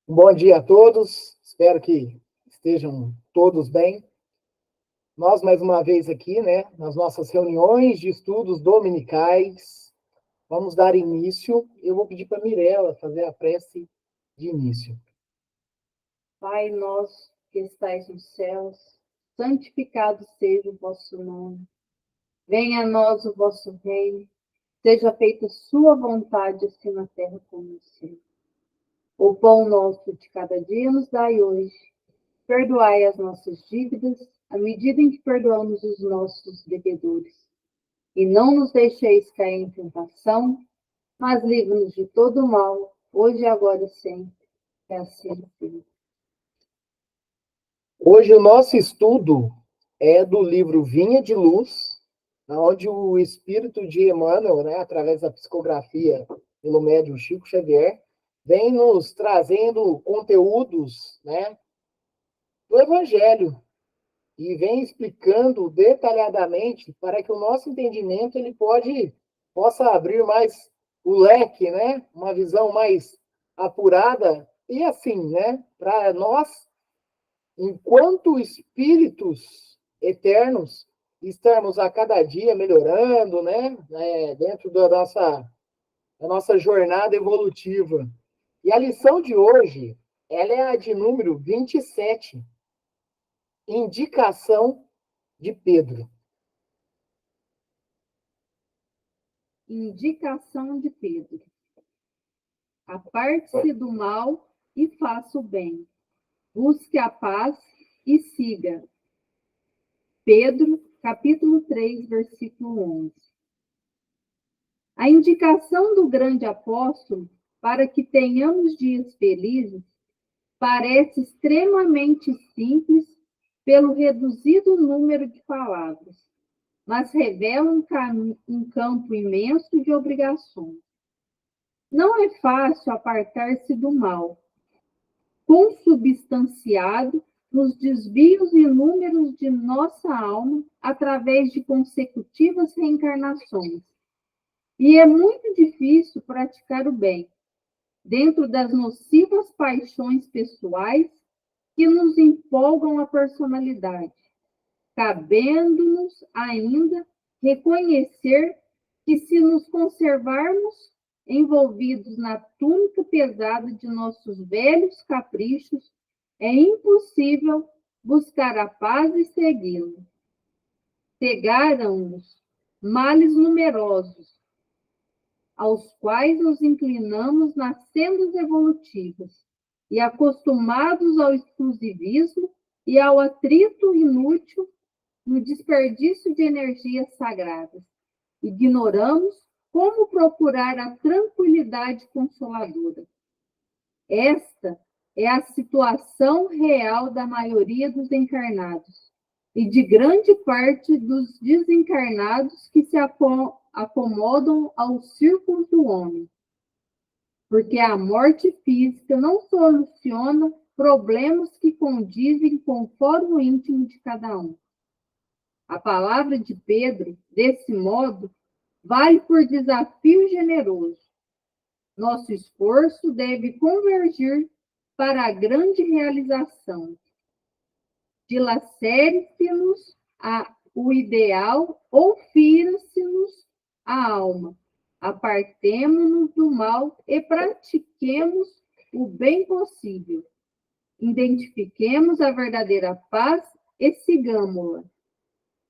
Um bom dia a todos, espero que estejam todos bem. Nós, mais uma vez aqui, né, nas nossas reuniões de estudos dominicais, vamos dar início. Eu vou pedir para a Mirella fazer a prece de início. Pai nosso que estais nos céus, santificado seja o vosso nome. Venha a nós o vosso reino, seja feita sua vontade, assim na terra como no céu. O pão nosso de cada dia nos dai hoje. Perdoai as nossas dívidas, à medida em que perdoamos os nossos devedores. E não nos deixeis cair em tentação, mas livra-nos de todo o mal, hoje e agora e sempre. É assim, Senhor. Hoje o nosso estudo é do livro Vinha de Luz, onde o espírito de Emmanuel, né, através da psicografia pelo médium Chico Xavier, vem nos trazendo conteúdos, né, do Evangelho, e vem explicando detalhadamente para que o nosso entendimento possa abrir mais o leque, né? Uma visão mais apurada e assim, né? Para nós, enquanto espíritos eternos, estamos a cada dia melhorando, né? Dentro da nossa jornada evolutiva. E a lição de hoje, ela é a de número 27, indicação de Pedro. Indicação de Pedro. Aparte-se do mal e faça o bem. Busque a paz e siga. Pedro, capítulo 3, versículo 11. A indicação do grande apóstolo para que tenhamos dias felizes parece extremamente simples pelo reduzido número de palavras, mas revela um campo imenso de obrigações. Não é fácil apartar-se do mal, consubstanciado nos desvios inúmeros de nossa alma através de consecutivas reencarnações. E é muito difícil praticar o bem, dentro das nocivas paixões pessoais que nos empolgam a personalidade, cabendo-nos ainda reconhecer que, se nos conservarmos envolvidos na túnica pesada de nossos velhos caprichos, é impossível buscar a paz e segui-la. Cegaram-nos males numerosos, aos quais nos inclinamos nas sendas evolutivas, e acostumados ao exclusivismo e ao atrito inútil no desperdício de energias sagradas. Ignoramos como procurar a tranquilidade consoladora. Esta é a situação real da maioria dos encarnados e de grande parte dos desencarnados que se acomodam aos círculos do homem. Porque a morte física não soluciona problemas que condizem com o fórum íntimo de cada um. A palavra de Pedro, desse modo, vale por desafio generoso. Nosso esforço deve convergir para a grande realização. Dilacere-se-nos o ideal ou fira-se-nos a alma. Apartemo-nos do mal e pratiquemos o bem possível. Identifiquemos a verdadeira paz e sigamo-la.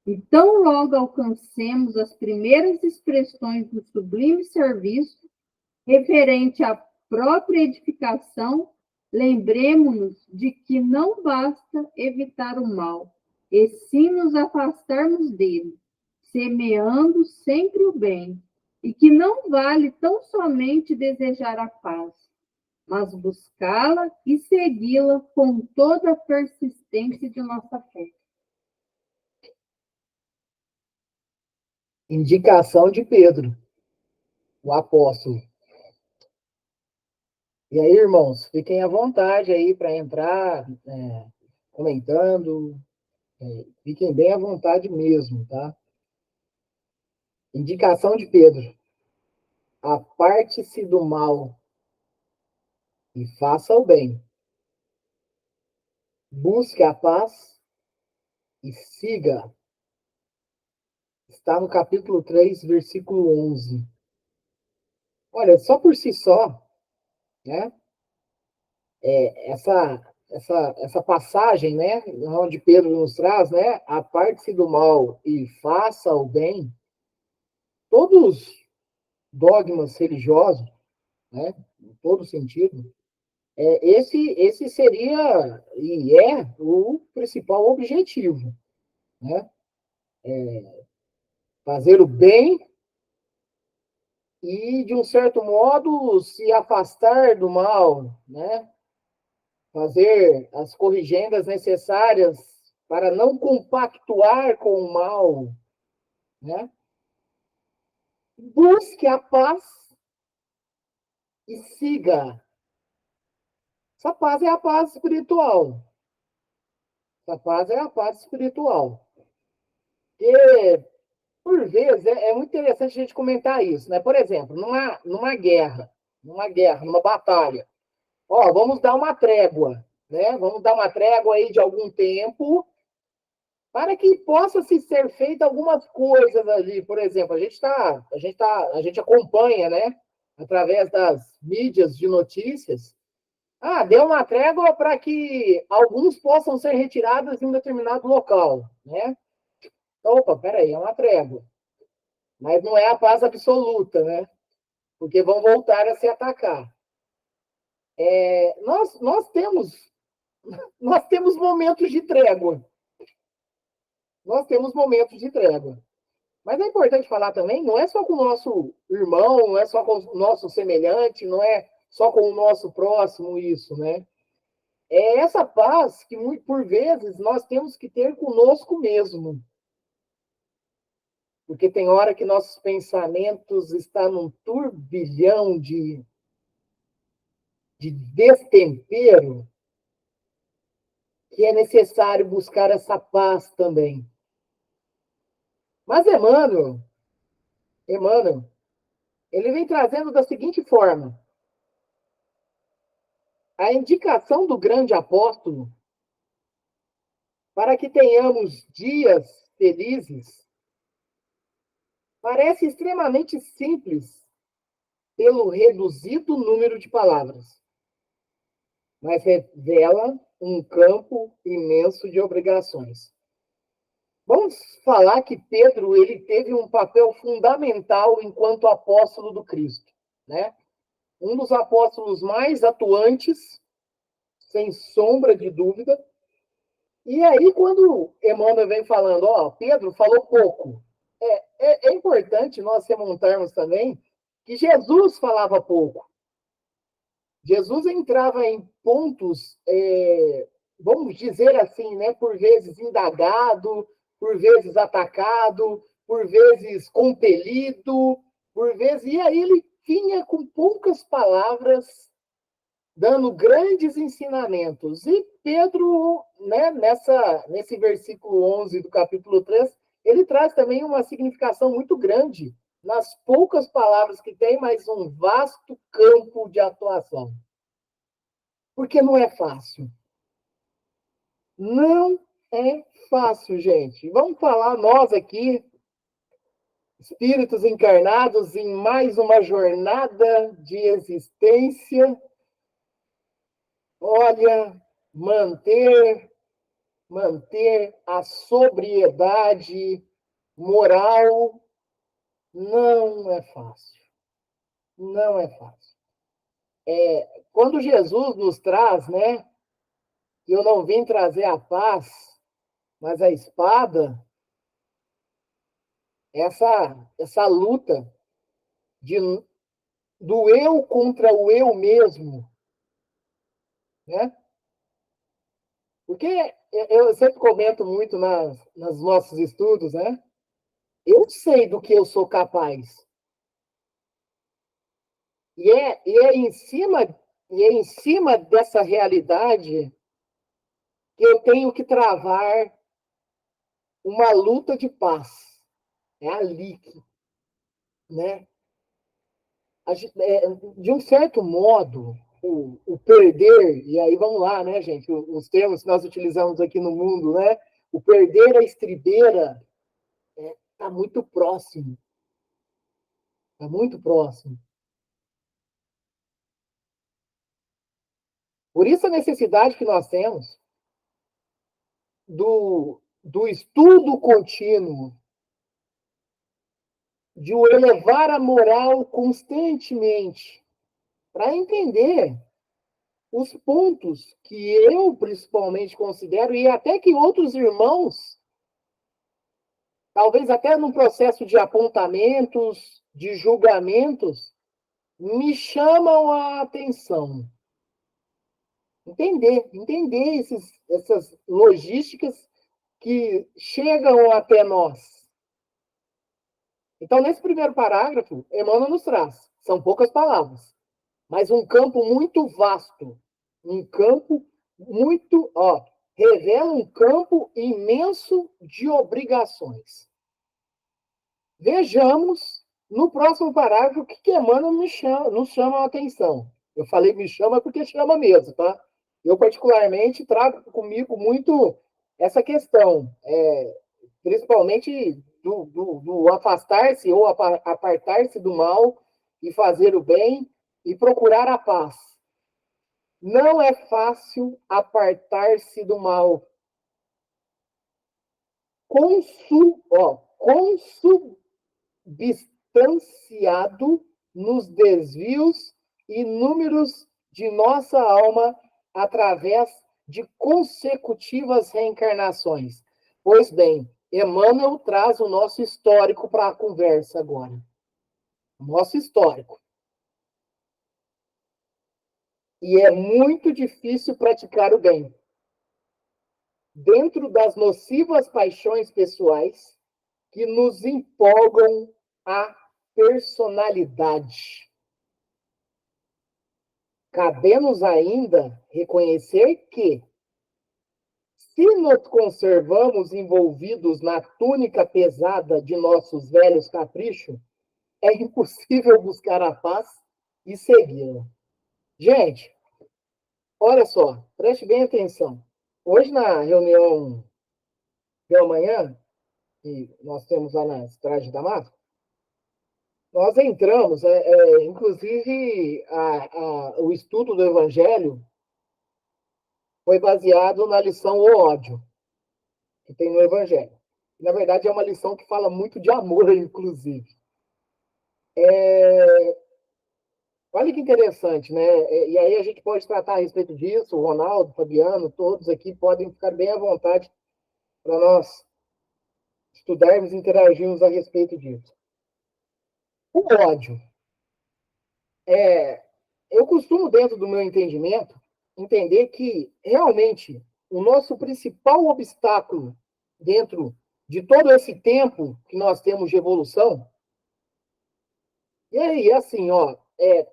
E tão logo alcancemos as primeiras expressões do sublime serviço referente à própria edificação, lembremos-nos de que não basta evitar o mal, e sim nos afastarmos dele, semeando sempre o bem, e que não vale tão somente desejar a paz, mas buscá-la e segui-la com toda a persistência de nossa fé. Indicação de Pedro, o apóstolo. E aí, irmãos, fiquem à vontade aí para entrar, comentando, fiquem bem à vontade mesmo, tá? Indicação de Pedro. Aparte-se do mal e faça o bem. busque a paz e siga. Está no capítulo 3, versículo 11. Olha, só por si só, né? Essa passagem, né? Onde Pedro nos traz, né? Aparte-se do mal e faça o bem. Todos os dogmas religiosos, né? Em todo sentido, esse seria e é o principal objetivo, né? Fazer o bem e, de um certo modo, se afastar do mal, né? Fazer as corrigendas necessárias para não compactuar com o mal, né? Busque a paz e siga. Essa paz é a paz espiritual. Essa paz é a paz espiritual. E, por vezes, é muito interessante a gente comentar isso, né? Por exemplo, numa batalha. Ó, vamos dar uma trégua, né? Vamos dar uma trégua aí de algum tempo para que possa se ser feita algumas coisas ali. Por exemplo, a gente acompanha, né? Através das mídias de notícias. Ah, deu uma trégua para que alguns possam ser retirados em um determinado local, né? Opa, peraí, é uma trégua. Mas não é a paz absoluta, né? Porque vão voltar a se atacar. Nós temos momentos de trégua. Nós temos momentos de trégua. Mas é importante falar também, não é só com o nosso irmão, não é só com o nosso semelhante, não é só com o nosso próximo isso, né? É essa paz que, por vezes, nós temos que ter conosco mesmo. Porque tem hora que nossos pensamentos estão num turbilhão de destempero, que é necessário buscar essa paz também. Mas Emmanuel, ele vem trazendo da seguinte forma: a indicação do grande apóstolo para que tenhamos dias felizes parece extremamente simples pelo reduzido número de palavras, mas revela um campo imenso de obrigações. Vamos falar que Pedro ele teve um papel fundamental enquanto apóstolo do Cristo, né? Um dos apóstolos mais atuantes, sem sombra de dúvida. E aí, quando Emmanuel vem falando, ó, Pedro falou pouco, é importante nós remontarmos também que Jesus falava pouco. Jesus entrava em pontos, vamos dizer assim, né, por vezes indagado, por vezes atacado, por vezes compelido, por vezes. E aí ele vinha com poucas palavras, dando grandes ensinamentos. E Pedro, né, nesse versículo 11 do capítulo 3, ele traz também uma significação muito grande nas poucas palavras que tem, mas um vasto campo de atuação. Porque não é fácil. Não é fácil, gente. Vamos falar nós aqui, espíritos encarnados, em mais uma jornada de existência. Olha, manter a sobriedade moral não é fácil. Não é fácil. Quando Jesus nos traz, né? Eu não vim trazer a paz, mas a espada, essa luta de, do eu contra o eu mesmo, né? Porque eu sempre comento muito nos nossos estudos, né? Eu sei do que eu sou capaz. E é em cima dessa realidade que eu tenho que travar uma luta de paz. É ali que, né? De um certo modo, o perder, e aí vamos lá, né, gente? Os termos que nós utilizamos aqui no mundo, né? O perder a estribeira está muito próximo. Está muito próximo. Por isso a necessidade que nós temos do estudo contínuo, de o elevar a moral constantemente, para entender os pontos que eu principalmente considero, e até que outros irmãos, talvez até no processo de apontamentos, de julgamentos, me chamam a atenção. Entender essas logísticas que chegam até nós. Então, nesse primeiro parágrafo, Emmanuel nos traz, são poucas palavras, mas um campo muito vasto, um campo muito, revela um campo imenso de obrigações. Vejamos no próximo parágrafo o que Emmanuel nos chama a atenção. Eu falei me chama porque chama mesmo, tá? Eu, particularmente, trago comigo muito essa questão, principalmente do afastar-se ou apartar-se do mal e fazer o bem e procurar a paz. Não é fácil apartar-se do mal. Consubstanciado nos desvios inúmeros de nossa alma através de consecutivas reencarnações. Pois bem, Emmanuel traz o nosso histórico para a conversa agora. O nosso histórico. E é muito difícil praticar o bem. Dentro das nocivas paixões pessoais que nos empolgam a personalidade. Cabe-nos ainda reconhecer que, se nos conservamos envolvidos na túnica pesada de nossos velhos caprichos, é impossível buscar a paz e segui-la. Gente, olha só, preste bem atenção. Hoje, na reunião de amanhã, que nós temos lá na Estrada de Damasco, nós entramos, inclusive, o estudo do Evangelho foi baseado na lição O Ódio, que tem no Evangelho. Na verdade, é uma lição que fala muito de amor, inclusive. Olha que interessante, né? E aí a gente pode tratar a respeito disso, o Ronaldo, o Fabiano, todos aqui podem ficar bem à vontade para nós estudarmos e interagirmos a respeito disso. O ódio. Eu costumo, dentro do meu entendimento, entender que, realmente, o nosso principal obstáculo dentro de todo esse tempo que nós temos de evolução, e aí, assim,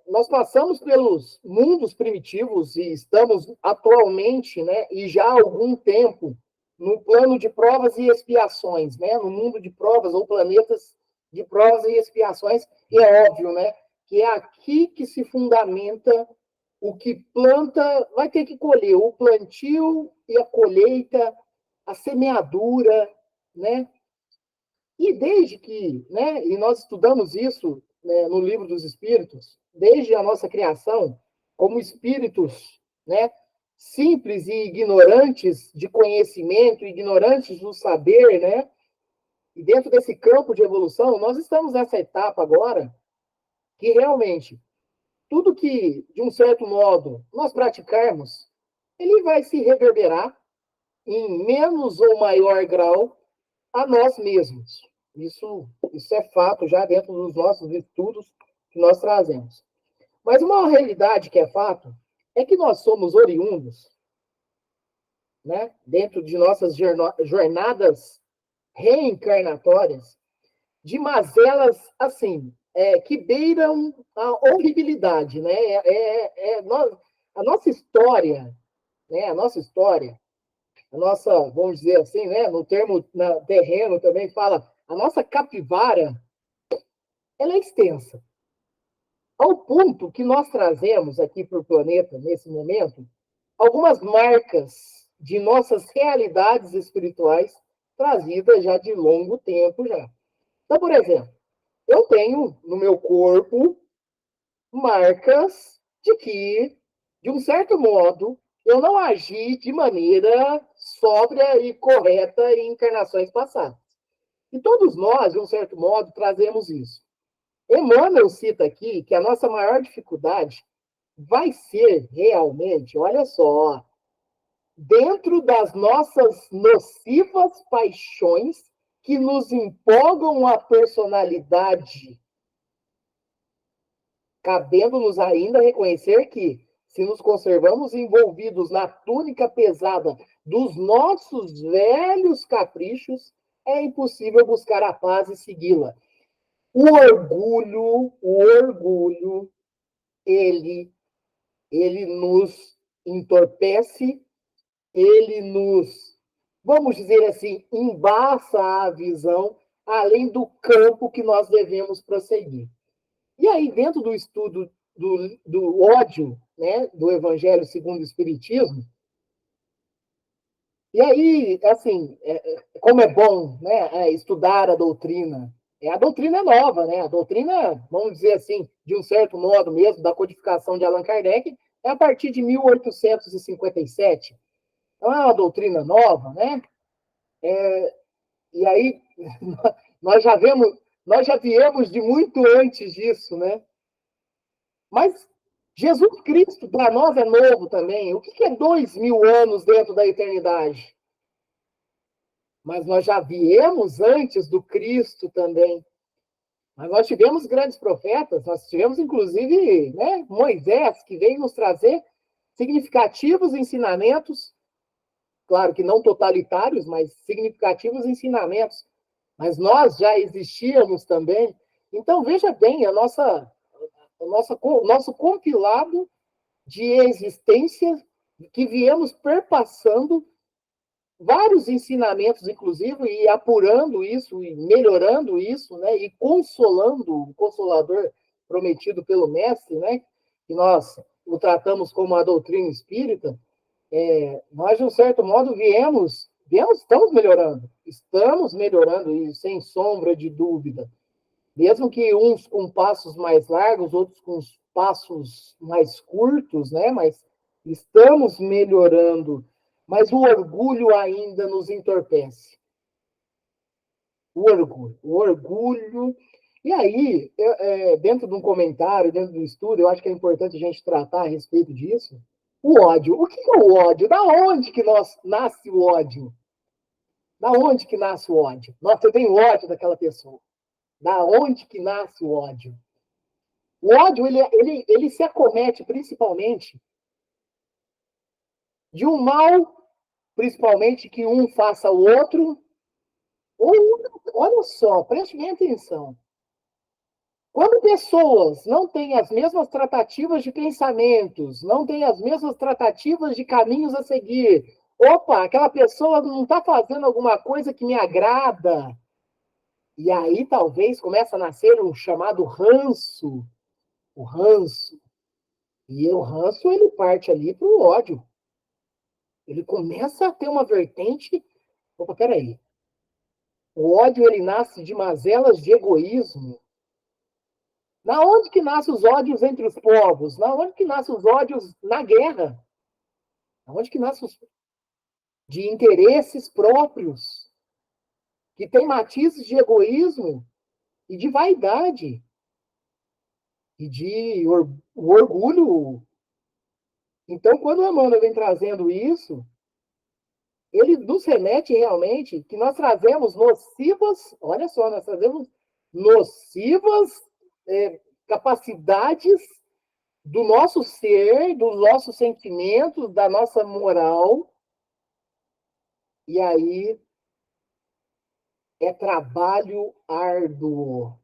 nós passamos pelos mundos primitivos e estamos atualmente, né, e já há algum tempo, no plano de provas e expiações, né, no mundo de provas ou planetas de provas e expiações, e é óbvio, né, que é aqui que se fundamenta o que planta, vai ter que colher, o plantio e a colheita, a semeadura, né? E desde que, né, e nós estudamos isso, né, no Livro dos Espíritos, desde a nossa criação, como espíritos, né, simples e ignorantes de conhecimento, ignorantes do saber, né? E dentro desse campo de evolução, nós estamos nessa etapa agora que realmente tudo que, de um certo modo, nós praticarmos, ele vai se reverberar em menos ou maior grau a nós mesmos. Isso é fato já dentro dos nossos estudos que nós trazemos. Mas uma realidade que é fato é que nós somos oriundos, né, dentro de nossas jornadas reencarnatórias, de mazelas, assim, que beiram a horribilidade, né? A nossa história, né? Vamos dizer assim, né? No termo terreno também fala, a nossa capivara, ela é extensa. Ao ponto que nós trazemos aqui para o planeta, nesse momento, algumas marcas de nossas realidades espirituais trazidas já de longo tempo já. Então, por exemplo, eu tenho no meu corpo marcas de que, de um certo modo, eu não agi de maneira sóbria e correta em encarnações passadas. E todos nós, de um certo modo, trazemos isso. Emmanuel cita aqui que a nossa maior dificuldade vai ser realmente, olha só, dentro das nossas nocivas paixões que nos empolgam a personalidade, cabendo-nos ainda reconhecer que, se nos conservamos envolvidos na túnica pesada dos nossos velhos caprichos, é impossível buscar a paz e segui-la. O orgulho, ele nos entorpece, ele nos, vamos dizer assim, embaça a visão, além do campo que nós devemos prosseguir. E aí, dentro do estudo do ódio, né, do Evangelho segundo o Espiritismo, e aí, assim, como é bom, né, estudar a doutrina. A doutrina é nova, né? A doutrina, vamos dizer assim, de um certo modo mesmo, da codificação de Allan Kardec, é a partir de 1857. Então, é uma doutrina nova, né? E aí, nós já vemos, nós já viemos de muito antes disso, né? Mas Jesus Cristo, para nós, é novo também. O que é 2000 anos dentro da eternidade? Mas nós já viemos antes do Cristo também. Mas nós tivemos grandes profetas, nós tivemos, inclusive, né, Moisés, que veio nos trazer significativos ensinamentos, claro que não totalitários, mas significativos ensinamentos. Mas nós já existíamos também. Então, veja bem, o nosso compilado de existência que viemos perpassando vários ensinamentos, inclusive, e apurando isso, e melhorando isso, né? E consolando o Consolador prometido pelo Mestre, né? Que nós o tratamos como a doutrina espírita. Nós, de um certo modo, estamos melhorando, e sem sombra de dúvida. Mesmo que uns com passos mais largos, outros com passos mais curtos, né? Mas estamos melhorando. Mas o orgulho ainda nos entorpece. O orgulho. E aí, dentro de um comentário, dentro do estudo, eu acho que é importante a gente tratar a respeito disso. O ódio. O que é o ódio? Da onde que nasce o ódio? Da onde que nasce o ódio? Nossa, eu tenho ódio daquela pessoa. Da onde que nasce o ódio? O ódio, ele se acomete principalmente de um mal, principalmente que um faça ao outro. Ou, olha só, preste bem atenção. Quando pessoas não têm as mesmas tratativas de pensamentos, não têm as mesmas tratativas de caminhos a seguir, opa, aquela pessoa não está fazendo alguma coisa que me agrada. E aí talvez começa a nascer um chamado ranço. O ranço. E o ranço, ele parte ali para o ódio. Ele começa a ter uma vertente. Opa, peraí. O ódio, ele nasce de mazelas de egoísmo. Na onde que nascem os ódios entre os povos? Na onde que nascem os ódios na guerra? Na onde que nascem os de interesses próprios? Que tem matizes de egoísmo e de vaidade. E de orgulho. Então, quando o Emmanuel vem trazendo isso, ele nos remete realmente que nós trazemos nocivas, olha só, nós trazemos nocivas capacidades do nosso ser, dos nossos sentimentos, da nossa moral. E aí é trabalho árduo.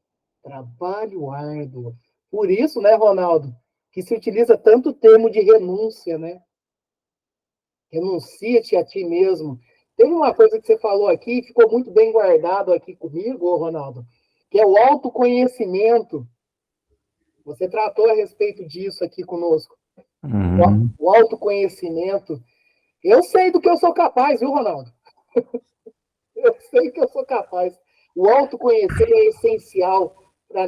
Trabalho árduo. Por isso, né, Ronaldo, que se utiliza tanto o termo de renúncia, né? Renuncia-te a ti mesmo. Tem uma coisa que você falou aqui, ficou muito bem guardado aqui comigo, Ronaldo, que é o autoconhecimento. Você tratou a respeito disso aqui conosco. Uhum. O autoconhecimento. Eu sei do que eu sou capaz, viu, Ronaldo? Eu sei que eu sou capaz. O autoconhecer é essencial para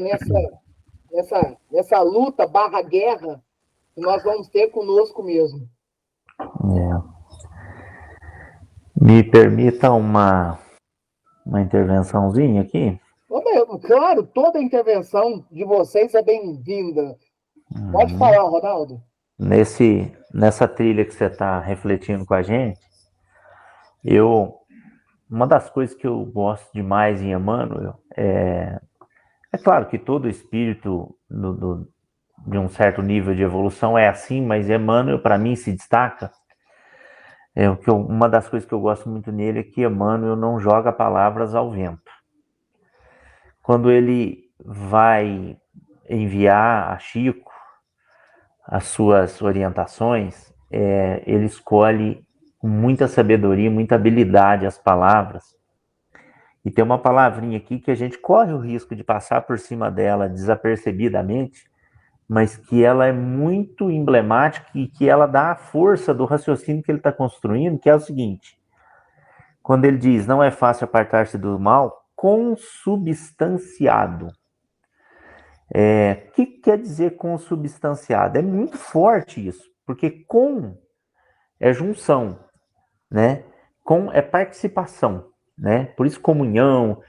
nessa luta barra guerra que nós vamos ter conosco mesmo. Me permita uma intervençãozinha aqui? Claro, toda intervenção de vocês é bem-vinda. Pode falar, Ronaldo. Nessa trilha que você está refletindo com a gente, uma das coisas que eu gosto demais em Emmanuel é claro que todo espírito de um certo nível de evolução é assim, mas Emmanuel, para mim, se destaca. Uma das coisas que eu gosto muito nele é que Emmanuel não joga palavras ao vento. Quando ele vai enviar a Chico as suas orientações, ele escolhe com muita sabedoria, muita habilidade as palavras. E tem uma palavrinha aqui que a gente corre o risco de passar por cima dela desapercebidamente, mas que ela é muito emblemática e que ela dá a força do raciocínio que ele está construindo, que é o seguinte: quando ele diz, não é fácil apartar-se do mal, consubstanciado. O que quer dizer consubstanciado? É muito forte isso, porque com é junção, né? Com é participação, né? Por isso comunhão,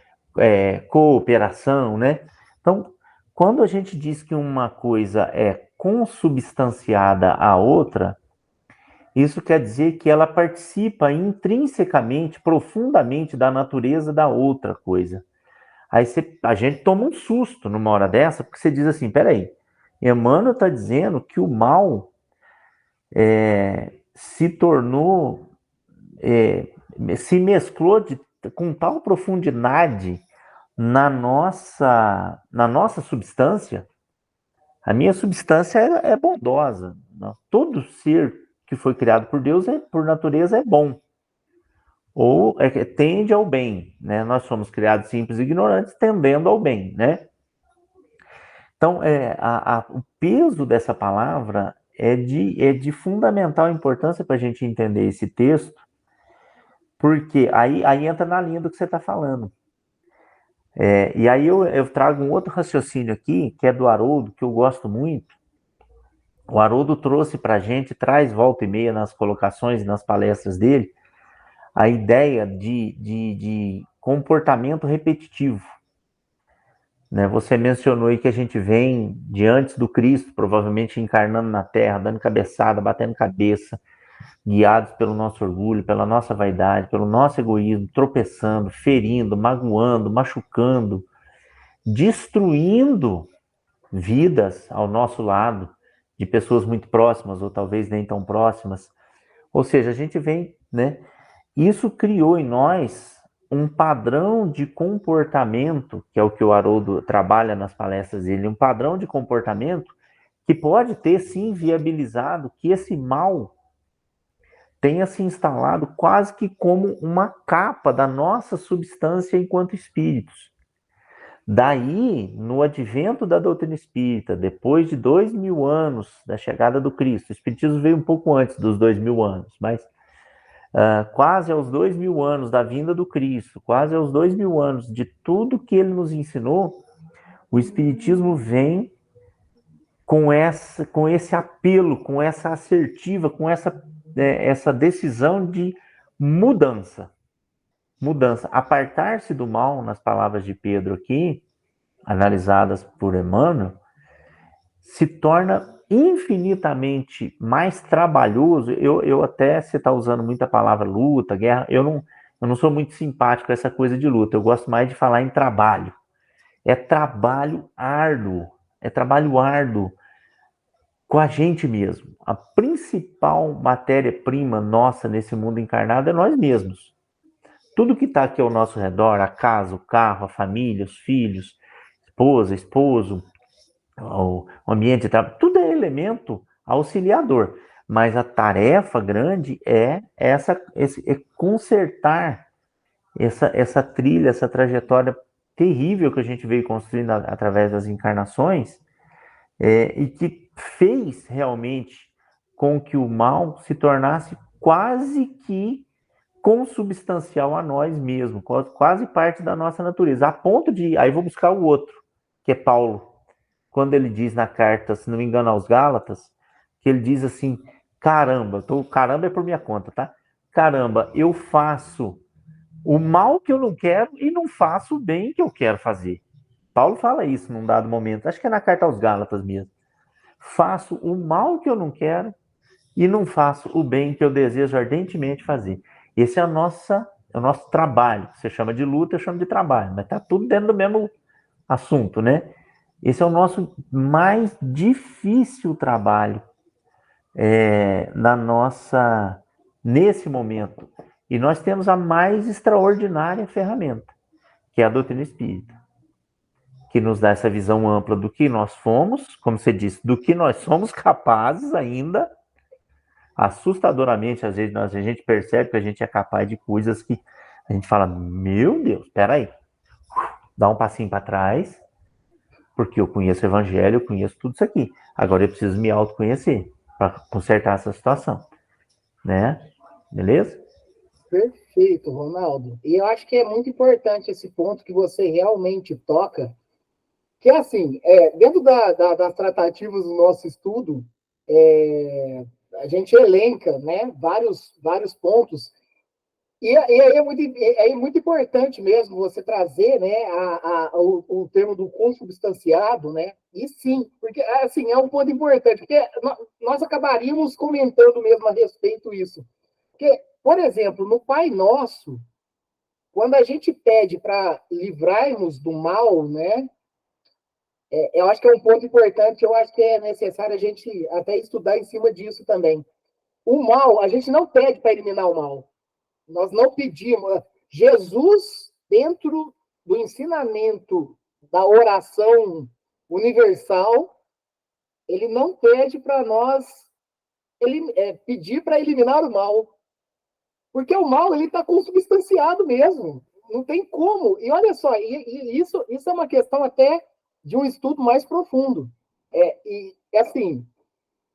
cooperação, né? Então, quando a gente diz que uma coisa é consubstanciada à outra, isso quer dizer que ela participa intrinsecamente, profundamente da natureza da outra coisa. Aí a gente toma um susto numa hora dessa, porque você diz assim, peraí, Emmanuel está dizendo que o mal se tornou, se mesclou com tal profundidade na nossa substância. A minha substância é bondosa. Todo ser que foi criado por Deus, por natureza, é bom. Ou tende ao bem, né? Nós somos criados simples e ignorantes, tendendo ao bem, né? Então, o peso dessa palavra é de fundamental importância para a gente entender esse texto, porque aí entra na linha do que você está falando. E aí eu trago um outro raciocínio aqui, que é do Haroldo, que eu gosto muito. O Haroldo trouxe para a gente, traz volta e meia nas colocações e nas palestras dele, a ideia de comportamento repetitivo. Né? Você mencionou aí que a gente vem de antes do Cristo, provavelmente encarnando na Terra, dando cabeçada, batendo cabeça, guiados pelo nosso orgulho, pela nossa vaidade, pelo nosso egoísmo, tropeçando, ferindo, magoando, machucando, destruindo vidas ao nosso lado, de pessoas muito próximas ou talvez nem tão próximas. Ou seja, a gente vem, né? Isso criou em nós um padrão de comportamento, que é o que o Haroldo trabalha nas palestras dele, um padrão de comportamento que pode ter, sim, viabilizado que esse mal tenha se instalado quase que como uma capa da nossa substância enquanto espíritos. Daí, no advento da doutrina espírita, depois de 2000 anos da chegada do Cristo, o espiritismo veio um pouco antes dos 2000 anos, mas quase aos 2000 anos da vinda do Cristo, quase aos 2000 anos de tudo que ele nos ensinou, o espiritismo vem com esse apelo, com essa assertiva, com essa decisão de mudança. Apartar-se do mal, nas palavras de Pedro aqui, analisadas por Emmanuel, se torna infinitamente mais trabalhoso. Eu até, você está usando muita palavra luta, guerra, eu não sou muito simpático a essa coisa de luta, eu gosto mais de falar em trabalho. É trabalho árduo com a gente mesmo. A principal matéria-prima nossa nesse mundo encarnado é nós mesmos. Tudo que está aqui ao nosso redor, a casa, o carro, a família, os filhos, esposa, esposo, o ambiente de trabalho, tudo é elemento auxiliador. Mas a tarefa grande é consertar essa trilha, essa trajetória terrível que a gente veio construindo através das encarnações, e que fez realmente com que o mal se tornasse quase que consubstancial a nós mesmos, quase parte da nossa natureza, a ponto de, aí vou buscar o outro, que é Paulo, quando ele diz na carta, se não me engano, aos Gálatas, que ele diz assim, caramba, caramba é por minha conta, tá? Caramba, eu faço o mal que eu não quero e não faço o bem que eu quero fazer. Paulo fala isso num dado momento, acho que é na carta aos Gálatas mesmo. Faço o mal que eu não quero e não faço o bem que eu desejo ardentemente fazer. Esse é o nosso trabalho. Você chama de luta, eu chamo de trabalho, mas tá tudo dentro do mesmo assunto, né? Esse é o nosso mais difícil trabalho nesse momento. E nós temos a mais extraordinária ferramenta, que é a doutrina espírita, que nos dá essa visão ampla do que nós fomos, como você disse, do que nós somos capazes ainda. Assustadoramente, às vezes, a gente percebe que a gente é capaz de coisas que a gente fala, meu Deus, peraí, dá um passinho para trás, porque eu conheço o evangelho, eu conheço tudo isso aqui. Agora eu preciso me autoconhecer para consertar essa situação, né? Beleza? Perfeito, Ronaldo. E eu acho que é muito importante esse ponto que você realmente toca, que é assim, dentro das tratativas do nosso estudo, a gente elenca, né, vários pontos. E aí é muito importante mesmo você trazer, né, o termo do consubstanciado, né? E sim, porque assim, é um ponto importante, porque nós acabaríamos comentando mesmo a respeito disso. Porque, por exemplo, no Pai Nosso, quando a gente pede para livrarmos do mal, né? Eu acho que é um ponto importante, eu acho que é necessário a gente até estudar em cima disso também. O mal, a gente não pede para eliminar o mal. Nós não pedimos. Jesus, dentro do ensinamento da oração universal, ele não pede para nós pedir para eliminar o mal. Porque o mal ele está consubstanciado mesmo. Não tem como. E olha só, isso é uma questão até de um estudo mais profundo. Assim,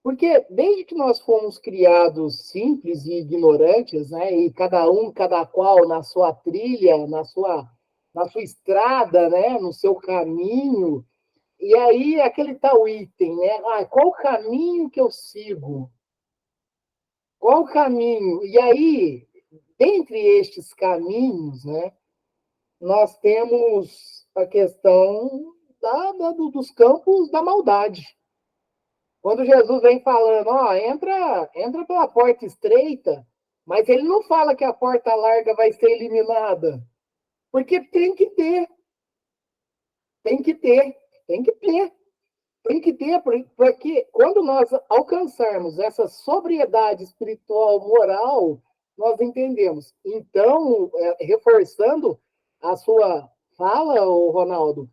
porque desde que nós fomos criados simples e ignorantes, né, e cada qual na sua trilha, na sua estrada, né, no seu caminho, e aí aquele tal item, né, qual o caminho que eu sigo? Qual o caminho? E aí, dentre estes caminhos, né, nós temos a questão dos campos da maldade. Quando Jesus vem falando, entra pela porta estreita, mas ele não fala que a porta larga vai ser eliminada. Porque tem que ter, tem que ter, tem que ter, tem que ter, porque quando nós alcançarmos essa sobriedade espiritual, moral, nós entendemos. Então, reforçando a sua fala, Ronaldo,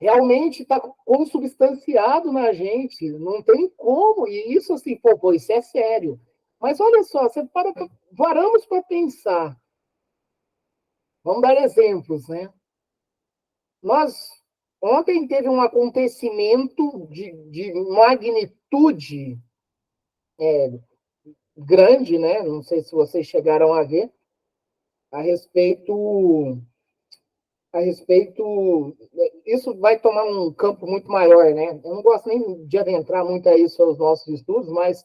realmente está consubstanciado na gente, não tem como, e isso assim, pô, isso é sério. Mas olha só, paramos para pensar, vamos dar exemplos, né? Nós, ontem teve um acontecimento de magnitude grande, né? Não sei se vocês chegaram a ver, a respeito isso vai tomar um campo muito maior, né? Eu não gosto nem de adentrar muito a isso aos nossos estudos, mas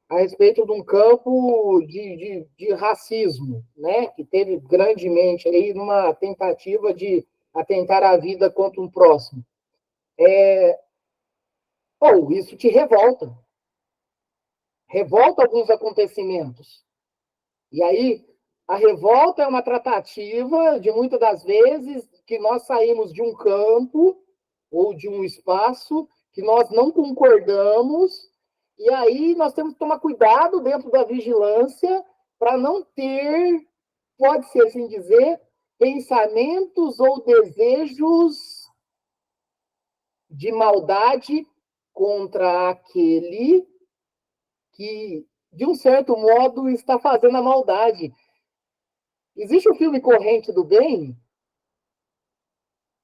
a respeito de um campo de racismo, né? Que teve grandemente aí numa tentativa de atentar a vida contra um próximo. Isso te revolta alguns acontecimentos. E aí, a revolta é uma tratativa de muitas das vezes que nós saímos de um campo ou de um espaço que nós não concordamos, e aí nós temos que tomar cuidado dentro da vigilância para não ter, pode-se assim dizer, pensamentos ou desejos de maldade contra aquele que, de um certo modo, está fazendo a maldade. Existe um filme Corrente do Bem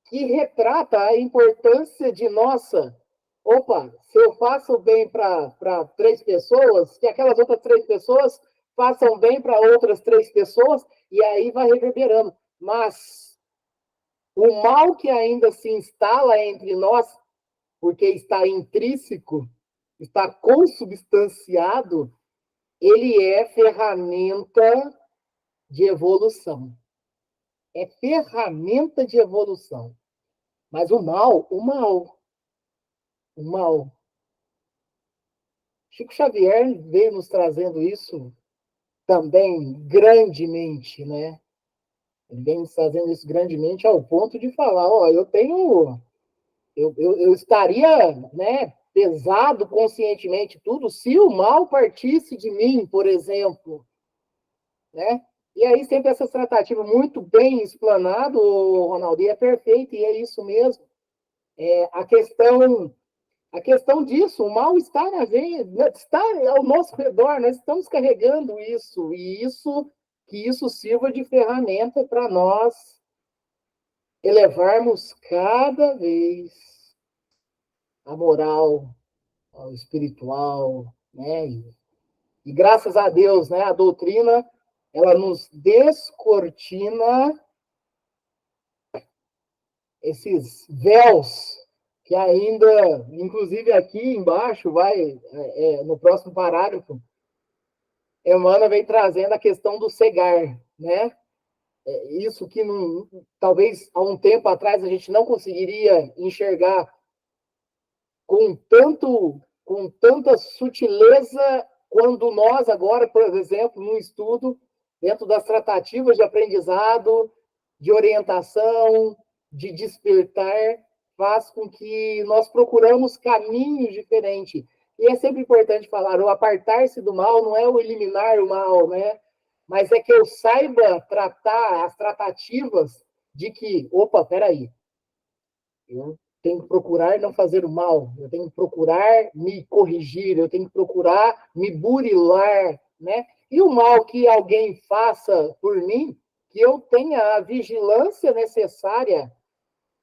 que retrata a importância de nossa Opa, se eu faço bem para 3 pessoas, que aquelas outras 3 pessoas façam bem para outras 3 pessoas, e aí vai reverberando. Mas o mal que ainda se instala entre nós, porque está intrínseco, está consubstanciado, ele é ferramenta de evolução. É ferramenta de evolução. Mas o mal. Chico Xavier veio nos trazendo isso também grandemente, né? Ele vem nos trazendo isso grandemente ao ponto de falar, ó, eu estaria, né, pesado conscientemente tudo se o mal partisse de mim, por exemplo, né? E aí sempre essa tratativa muito bem explanado, Ronaldo, e é perfeito, e é isso mesmo. A questão disso, o mal está na veia, está ao nosso redor, nós estamos carregando isso, e que isso sirva de ferramenta para nós elevarmos cada vez a moral, o espiritual, né? E graças a Deus, né, a doutrina, ela nos descortina esses véus que ainda, inclusive aqui embaixo, no próximo parágrafo, Emmanuel vem trazendo a questão do cegar, né? Isso que talvez há um tempo atrás a gente não conseguiria enxergar com tanta sutileza quando nós agora, por exemplo, no estudo, dentro das tratativas de aprendizado, de orientação, de despertar, faz com que nós procuramos caminhos diferentes. E é sempre importante falar, o apartar-se do mal não é o eliminar o mal, né? Mas é que eu saiba tratar as tratativas de que, opa, peraí, eu tenho que procurar não fazer o mal, eu tenho que procurar me corrigir, eu tenho que procurar me burilar, né? E o mal que alguém faça por mim, que eu tenha a vigilância necessária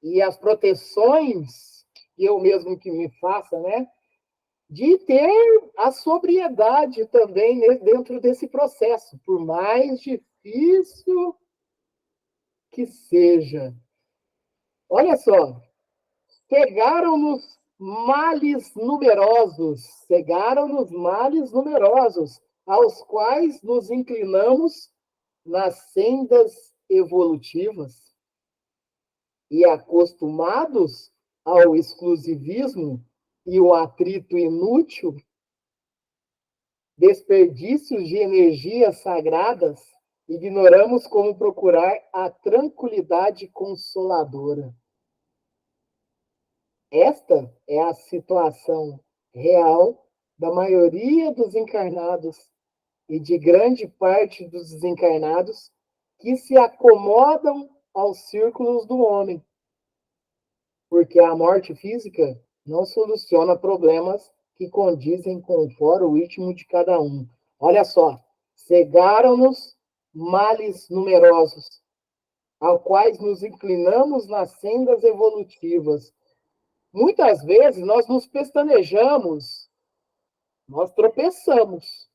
e as proteções que eu mesmo que me faça, né? De ter a sobriedade também dentro desse processo, por mais difícil que seja. Olha só, cegaram-nos males numerosos, aos quais nos inclinamos nas sendas evolutivas e acostumados ao exclusivismo e o atrito inútil, desperdícios de energias sagradas, ignoramos como procurar a tranquilidade consoladora. Esta é a situação real da maioria dos encarnados e de grande parte dos desencarnados que se acomodam aos círculos do homem, porque a morte física não soluciona problemas que condizem com o foro íntimo de cada um. Olha só, cegaram-nos males numerosos, ao quais nos inclinamos nas sendas evolutivas. Muitas vezes nós nos pestanejamos, nós tropeçamos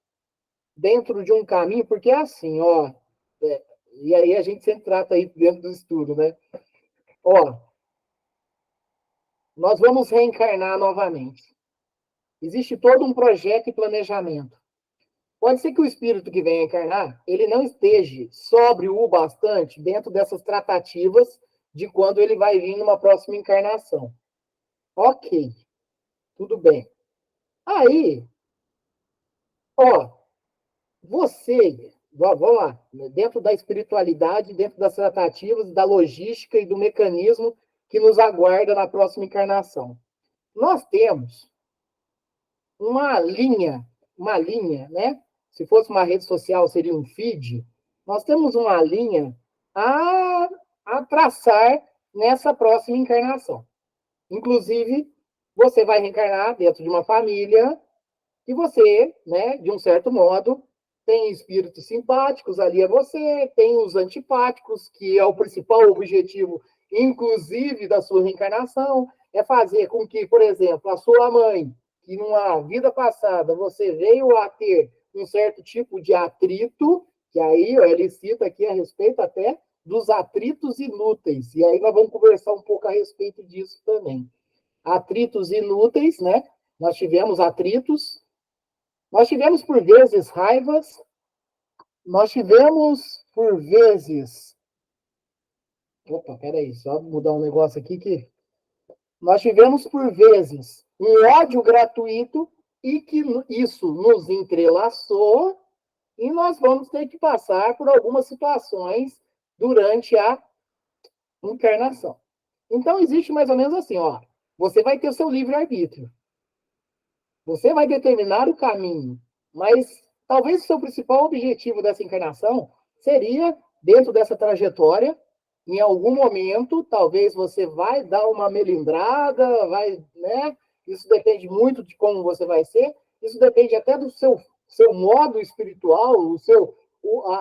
dentro de um caminho, porque é assim, ó, e aí a gente sempre trata aí dentro do estudo, né? Ó, nós vamos reencarnar novamente. Existe todo um projeto e planejamento. Pode ser que o espírito que vem encarnar, ele não esteja sóbrio o bastante dentro dessas tratativas de quando ele vai vir numa próxima encarnação. Ok, tudo bem. Aí, ó, vamos lá, dentro da espiritualidade, dentro das tratativas, da logística e do mecanismo que nos aguarda na próxima encarnação. Nós temos uma linha, né? Se fosse uma rede social, seria um feed. Nós temos uma linha a traçar nessa próxima encarnação. Inclusive, você vai reencarnar dentro de uma família que você, né, de um certo modo, tem espíritos simpáticos ali a você, tem os antipáticos, que é o principal objetivo inclusive da sua reencarnação, é fazer com que, por exemplo, a sua mãe, que numa vida passada você veio a ter um certo tipo de atrito, que aí ó, ele cita aqui a respeito até dos atritos inúteis, e aí nós vamos conversar um pouco a respeito disso também. Atritos inúteis, né? Nós tivemos atritos, nós tivemos por vezes raivas, nós tivemos por vezes. Opa, peraí, só mudar um negócio aqui que. Nós tivemos por vezes um ódio gratuito e que isso nos entrelaçou e nós vamos ter que passar por algumas situações durante a encarnação. Então, existe mais ou menos assim, ó. Você vai ter o seu livre-arbítrio. Você vai determinar o caminho, mas talvez o seu principal objetivo dessa encarnação seria, dentro dessa trajetória, em algum momento, talvez você vai dar uma melindrada, vai, né? Isso depende muito de como você vai ser, isso depende até do seu modo espiritual,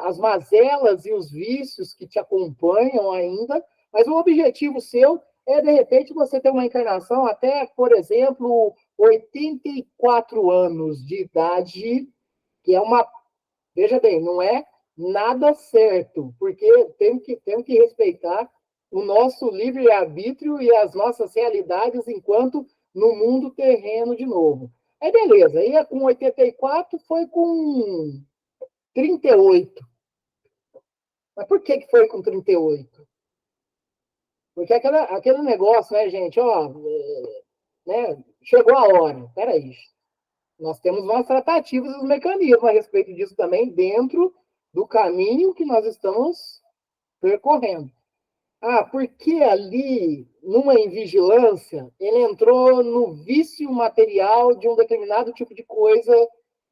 as mazelas e os vícios que te acompanham ainda, mas o objetivo seu é, de repente, você ter uma encarnação até, por exemplo, 84 anos de idade, que é uma. Veja bem, não é nada certo, porque temos que respeitar o nosso livre-arbítrio e as nossas realidades enquanto no mundo terreno de novo. Aí, beleza, ia com 84, foi com 38. Mas por que foi com 38? Porque aquele negócio, né, gente, ó, né, chegou a hora, peraí, nós temos umas tratativas e um mecanismo a respeito disso também dentro do caminho que nós estamos percorrendo. Ah, porque ali, numa invigilância, ele entrou no vício material de um determinado tipo de coisa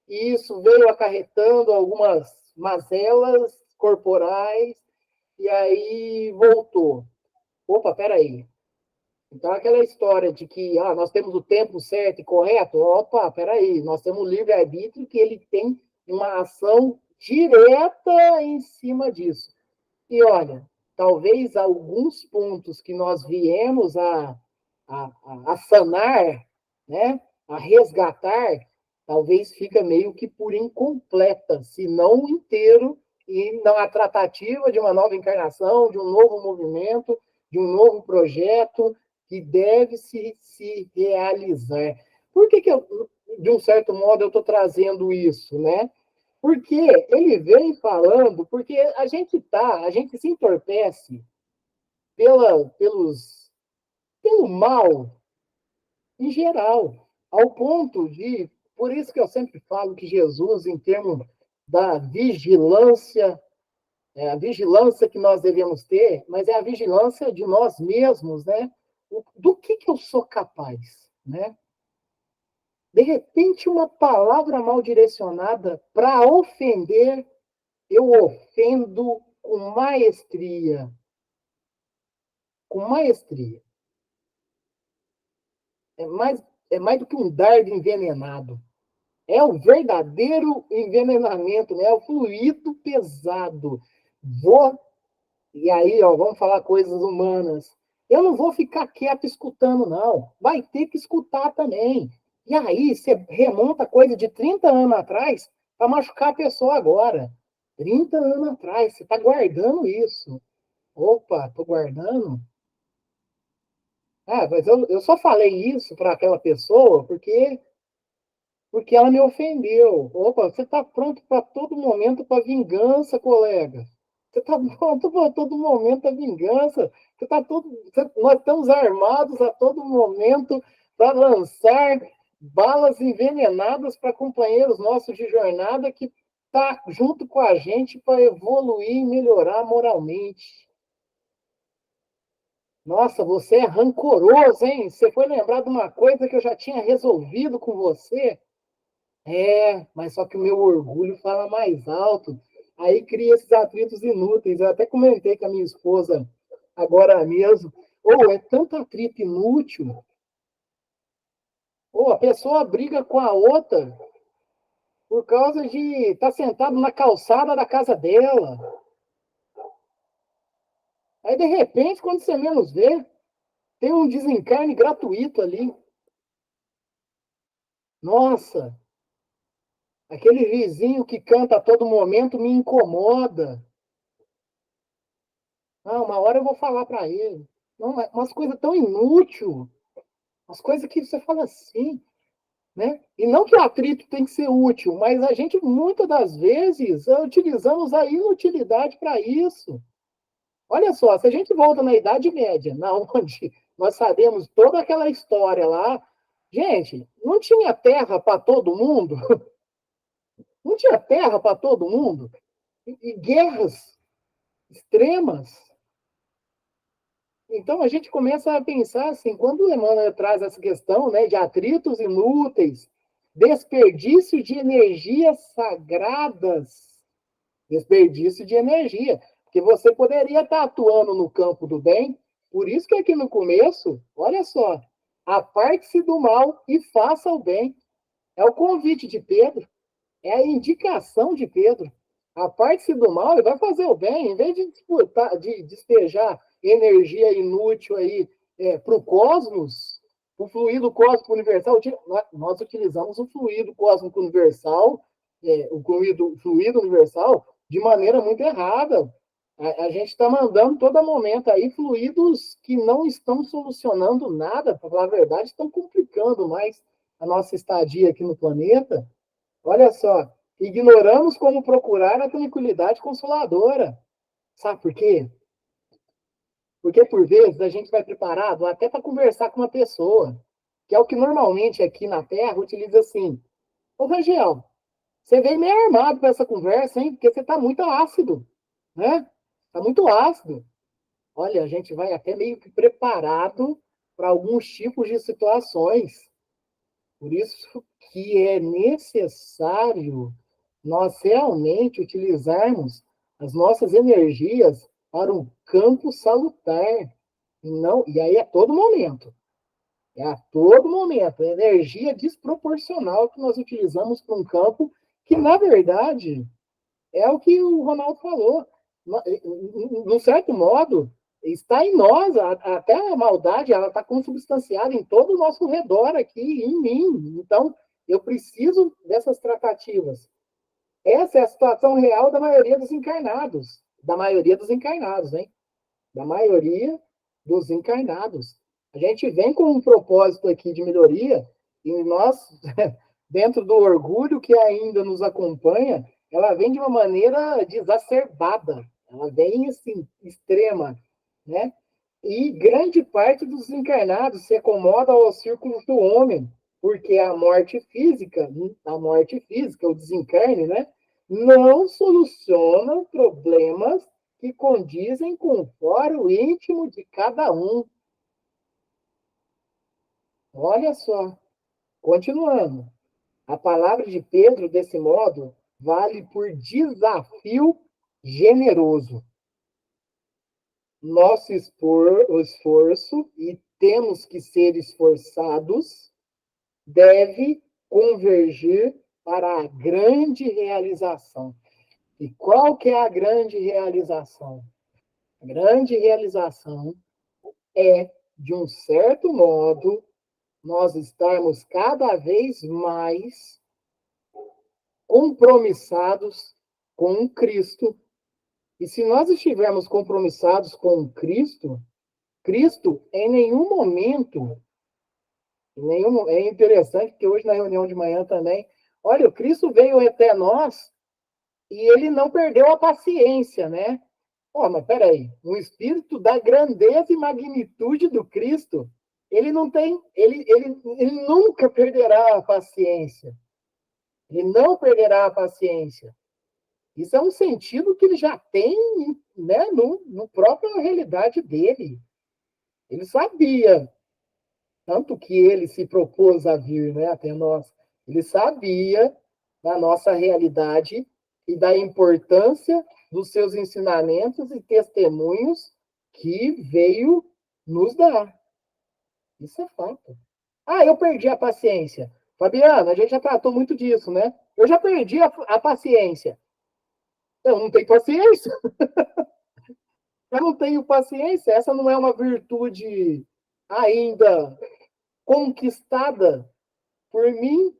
e isso veio acarretando algumas mazelas corporais e aí voltou. Opa, peraí. Então, aquela história de que nós temos o tempo certo e correto, opa, peraí, nós temos o livre-arbítrio que ele tem uma ação direta em cima disso. E olha, talvez alguns pontos que nós viemos a sanar, né, a resgatar, talvez fica meio que por incompleta, se não inteiro, e não a tratativa de uma nova encarnação, de um novo movimento, de um novo projeto que deve se realizar. Por que de um certo modo, eu estou trazendo isso, né? Porque ele vem falando, porque a gente se entorpece pelo mal em geral, ao ponto de, por isso que eu sempre falo que Jesus, em termos da vigilância, a vigilância que nós devemos ter, mas é a vigilância de nós mesmos, né? Do que eu sou capaz, né? De repente, uma palavra mal direcionada para ofender, eu ofendo com maestria. Com maestria. É mais do que um dardo envenenado. É o verdadeiro envenenamento, né? É o fluido pesado. E aí, ó, vamos falar coisas humanas. Eu não vou ficar quieto escutando, não. Vai ter que escutar também. E aí, você remonta coisa de 30 anos atrás para machucar a pessoa agora. 30 anos atrás, você está guardando isso. Opa, estou guardando. Ah, mas eu só falei isso para aquela pessoa porque ela me ofendeu. Opa, você está pronto para todo momento para vingança, colega. Você está pronto para todo momento para vingança. Nós estamos armados a todo momento para lançar balas envenenadas para companheiros nossos de jornada que tá junto com a gente para evoluir e melhorar moralmente. Nossa, você é rancoroso, hein? Você foi lembrar de uma coisa que eu já tinha resolvido com você? É, mas só que o meu orgulho fala mais alto. Aí cria esses atritos inúteis. Eu até comentei com a minha esposa agora mesmo. Ou é tanto atrito inútil. Ou a pessoa briga com a outra por causa de estar sentado na calçada da casa dela. Aí, de repente, quando você menos vê, tem um desencarne gratuito ali. Nossa, aquele vizinho que canta a todo momento me incomoda. Ah, uma hora eu vou falar para ele. Não, umas coisas tão inúteis, as coisas que você fala assim, né? E não que o atrito tem que ser útil, mas a gente, muitas das vezes, utilizamos a inutilidade para isso. Olha só, se a gente volta na Idade Média, na onde nós sabemos toda aquela história lá, gente, não tinha terra para todo mundo? Não tinha terra para todo mundo? E guerras extremas. Então a gente começa a pensar assim, quando o Emmanuel traz essa questão, né, de atritos inúteis, desperdício de energias sagradas, desperdício de energia, porque você poderia estar atuando no campo do bem, por isso que aqui no começo, olha só, aparte-se do mal e faça o bem. É o convite de Pedro, é a indicação de Pedro. Aparte-se do mal e vai fazer o bem, em vez de disputar, de despejar energia inútil aí para o cosmos, o fluido cósmico universal. Nós utilizamos o fluido cósmico universal, o fluido universal, de maneira muito errada. A gente está mandando todo momento aí fluidos que não estão solucionando nada, para falar a verdade, estão complicando mais a nossa estadia aqui no planeta. Olha só, ignoramos como procurar a tranquilidade consoladora. Sabe por quê? Porque, por vezes, a gente vai preparado até para conversar com uma pessoa, que é o que normalmente aqui na Terra utiliza assim. Ô, Rangel, você veio meio armado para essa conversa, hein? Porque você está muito ácido, né? Está muito ácido. Olha, a gente vai até meio que preparado para alguns tipos de situações. Por isso que é necessário nós realmente utilizarmos as nossas energias para um campo salutar. E aí a todo momento. É a todo momento. É energia desproporcional que nós utilizamos para um campo que, na verdade, é o que o Ronaldo falou. Num certo modo, está em nós, até a maldade, ela está consubstanciada em todo o nosso redor aqui, em mim. Então, eu preciso dessas tratativas. Essa é a situação real da maioria dos encarnados. Da maioria dos encarnados, hein? Da maioria dos encarnados. A gente vem com um propósito aqui de melhoria e nós, dentro do orgulho que ainda nos acompanha, ela vem de uma maneira desacerbada. Ela vem, assim, extrema, né? E grande parte dos encarnados se acomoda ao círculo do homem, porque a morte física, o desencarne, né, não soluciona problemas que condizem com o fórum íntimo de cada um. Olha só, continuando. A palavra de Pedro, desse modo, vale por desafio generoso. Nosso esforço, e temos que ser esforçados, deve convergir para a grande realização. E qual que é a grande realização? A grande realização é, de um certo modo, nós estarmos cada vez mais compromissados com Cristo. E se nós estivermos compromissados com Cristo, Cristo, é interessante que hoje na reunião de manhã também, olha, o Cristo veio até nós e ele não perdeu a paciência, né? Mas peraí, um espírito da grandeza e magnitude do Cristo, ele não tem, ele nunca perderá a paciência. Ele não perderá a paciência. Isso é um sentido que ele já tem, né, no própria realidade dele. Ele sabia, tanto que ele se propôs a vir, né, até nós. Ele sabia da nossa realidade e da importância dos seus ensinamentos e testemunhos que veio nos dar. Isso é fato. Eu perdi a paciência. Fabiana, a gente já tratou muito disso, né? Eu já perdi a paciência. Eu não tenho paciência. Eu não tenho paciência, essa não é uma virtude ainda conquistada por mim,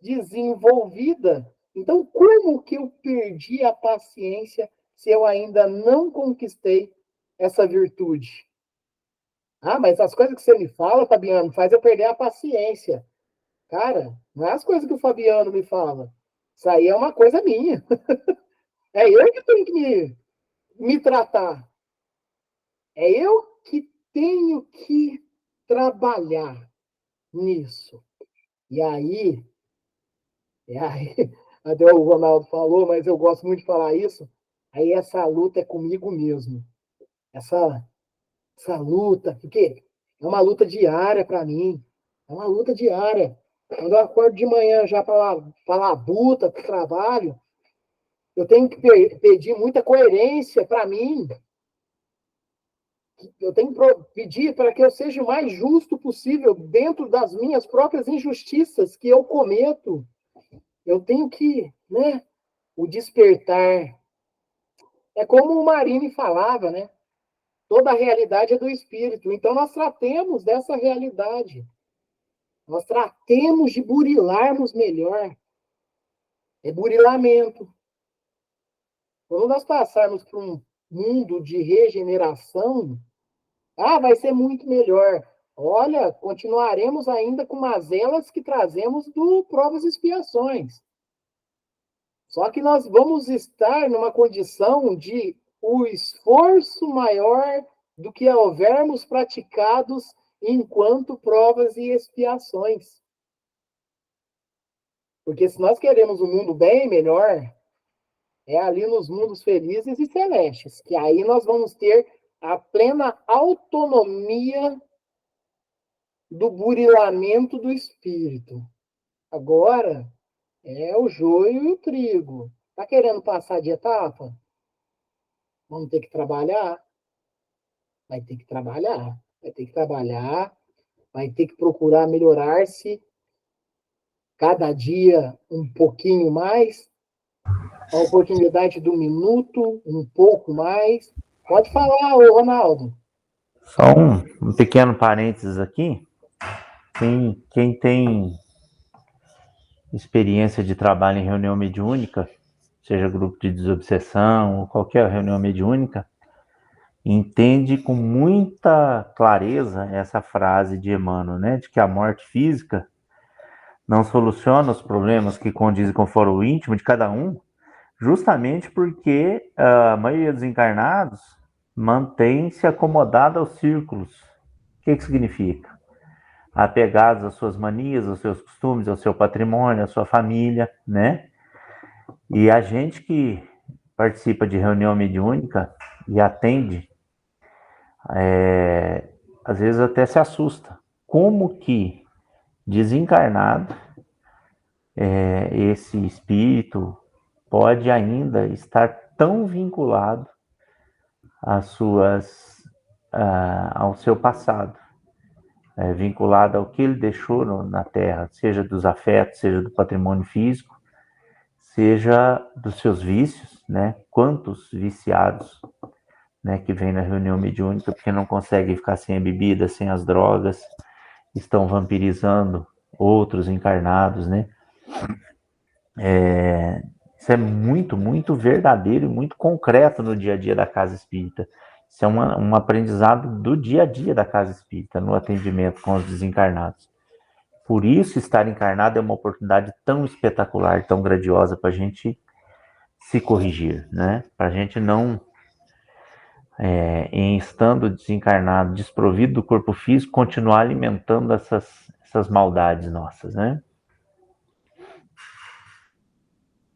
desenvolvida. Então, como que eu perdi a paciência se eu ainda não conquistei essa virtude? Ah, mas as coisas que você me fala, Fabiano, faz eu perder a paciência. Cara, não é as coisas que o Fabiano me fala. Isso aí é uma coisa minha. É eu que tenho que me tratar. É eu que tenho que trabalhar nisso. E aí, até o Ronaldo falou, mas eu gosto muito de falar isso. Aí essa luta é comigo mesmo. Essa, essa luta, porque é uma luta diária para mim. É uma luta diária. Quando eu acordo de manhã já para labuta, para o trabalho, eu tenho que pedir muita coerência para mim. Eu tenho que pedir para que eu seja o mais justo possível dentro das minhas próprias injustiças que eu cometo. Eu tenho que, né? O despertar. É como o Marini falava, né? Toda a realidade é do espírito. Então, nós tratemos dessa realidade. Nós tratemos de burilarmos melhor. É burilamento. Quando nós passarmos para um mundo de regeneração, vai ser muito melhor. Olha, continuaremos ainda com mazelas que trazemos do Provas e Expiações. Só que nós vamos estar numa condição de o esforço maior do que houvermos praticados enquanto provas e expiações. Porque se nós queremos um mundo bem melhor, é ali nos mundos felizes e celestes, que aí nós vamos ter a plena autonomia do burilamento do espírito. Agora, é o joio e o trigo. Tá querendo passar de etapa? Vamos ter que trabalhar? Vai ter que trabalhar. Vai ter que trabalhar, vai ter que procurar melhorar-se cada dia um pouquinho mais, a oportunidade do minuto, um pouco mais. Pode falar, ô Ronaldo. Só um pequeno parênteses aqui. Quem tem experiência de trabalho em reunião mediúnica, seja grupo de desobsessão ou qualquer reunião mediúnica, entende com muita clareza essa frase de Emmanuel, né, de que a morte física não soluciona os problemas que condizem com o foro íntimo de cada um, justamente porque a maioria dos encarnados mantém-se acomodada aos círculos. O que significa? Apegados às suas manias, aos seus costumes, ao seu patrimônio, à sua família, né? E a gente que participa de reunião mediúnica e atende, às vezes até se assusta. Como que desencarnado, esse espírito pode ainda estar tão vinculado ao seu passado, vinculado ao que ele deixou na Terra, seja dos afetos, seja do patrimônio físico, seja dos seus vícios, né? Quantos viciados, né, que vêm na reunião mediúnica porque não conseguem ficar sem a bebida, sem as drogas, estão vampirizando outros encarnados, né? Isso é muito, muito verdadeiro e muito concreto no dia a dia da Casa Espírita. Isso é um aprendizado do dia a dia da Casa Espírita, no atendimento com os desencarnados. Por isso, estar encarnado é uma oportunidade tão espetacular, tão grandiosa para a gente se corrigir, né? Para a gente não, em estando desencarnado, desprovido do corpo físico, continuar alimentando essas maldades nossas, né?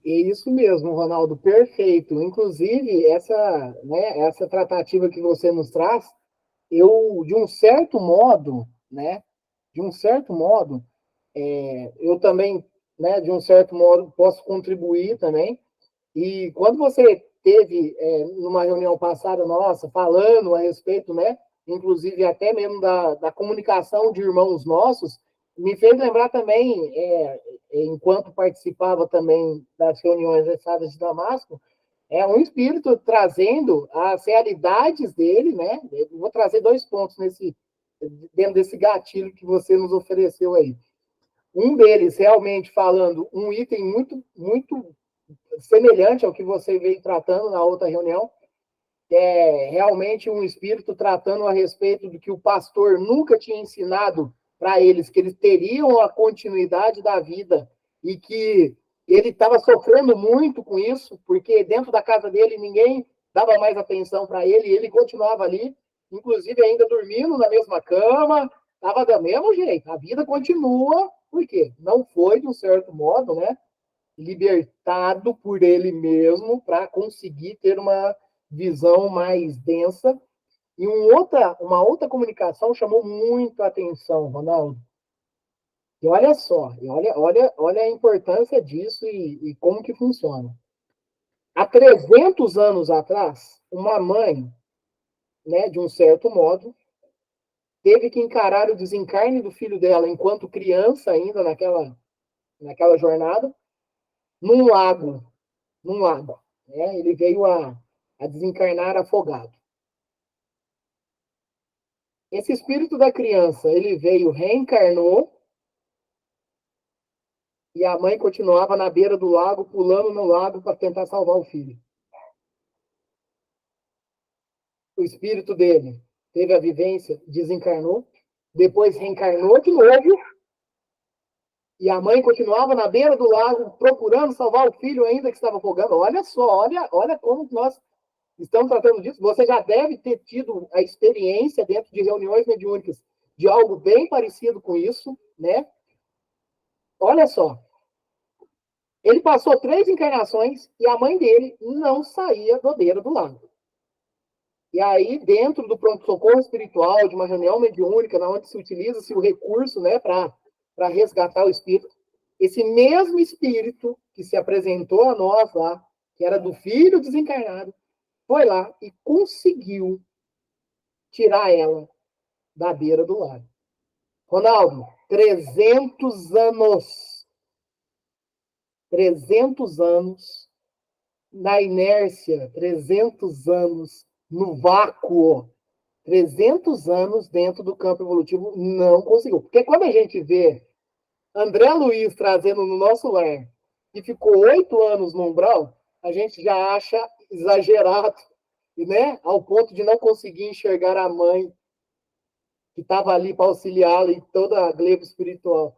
É isso mesmo, Ronaldo, perfeito. Inclusive, essa tratativa que você nos traz, eu, de um certo modo, né, eu também, né, de um certo modo, posso contribuir também. E quando você teve, numa reunião passada nossa, falando a respeito, né, inclusive até mesmo da comunicação de irmãos nossos, me fez lembrar também, enquanto participava também das reuniões Estradas de Damasco, É um espírito trazendo as realidades dele, né? Eu vou trazer 2 pontos dentro desse gatilho que você nos ofereceu aí. Um deles, realmente falando, um item muito semelhante ao que você veio tratando na outra reunião, que é realmente um espírito tratando a respeito do que o pastor nunca tinha ensinado para eles, que eles teriam a continuidade da vida e que ele estava sofrendo muito com isso, porque dentro da casa dele ninguém dava mais atenção para ele, e ele continuava ali, inclusive ainda dormindo na mesma cama, estava do mesmo jeito. A vida continua, por quê? Não foi, de um certo modo, né, libertado por ele mesmo para conseguir ter uma visão mais densa. E uma outra comunicação chamou muito a atenção, Ronaldo. E olha só, olha a importância disso e como que funciona. Há 300 anos atrás, uma mãe, né, de um certo modo, teve que encarar o desencarne do filho dela enquanto criança ainda naquela jornada, num lago. Num lago. Né? Ele veio a desencarnar afogado. Esse espírito da criança, ele veio, reencarnou, e a mãe continuava na beira do lago, pulando no lago para tentar salvar o filho. O espírito dele teve a vivência, desencarnou, depois reencarnou de novo, e a mãe continuava na beira do lago, procurando salvar o filho ainda que estava afogando. Olha só, olha como nós estamos tratando disso. Você já deve ter tido a experiência dentro de reuniões mediúnicas de algo bem parecido com isso, né? Olha só. Ele passou 3 encarnações e a mãe dele não saía da beira do lago. E aí, dentro do pronto-socorro espiritual, de uma reunião mediúnica, onde se utiliza-se o recurso, né, para resgatar o espírito, esse mesmo espírito que se apresentou a nós lá, que era do filho desencarnado, foi lá e conseguiu tirar ela da beira do lago. Ronaldo, 300 anos. 300 anos na inércia, 300 anos no vácuo, 300 anos dentro do campo evolutivo, não conseguiu. Porque quando a gente vê André Luiz trazendo no nosso lar, que ficou 8 anos no umbral, a gente já acha exagerado, né? Ao ponto de não conseguir enxergar a mãe que estava ali para auxiliá-la em toda a gleba espiritual.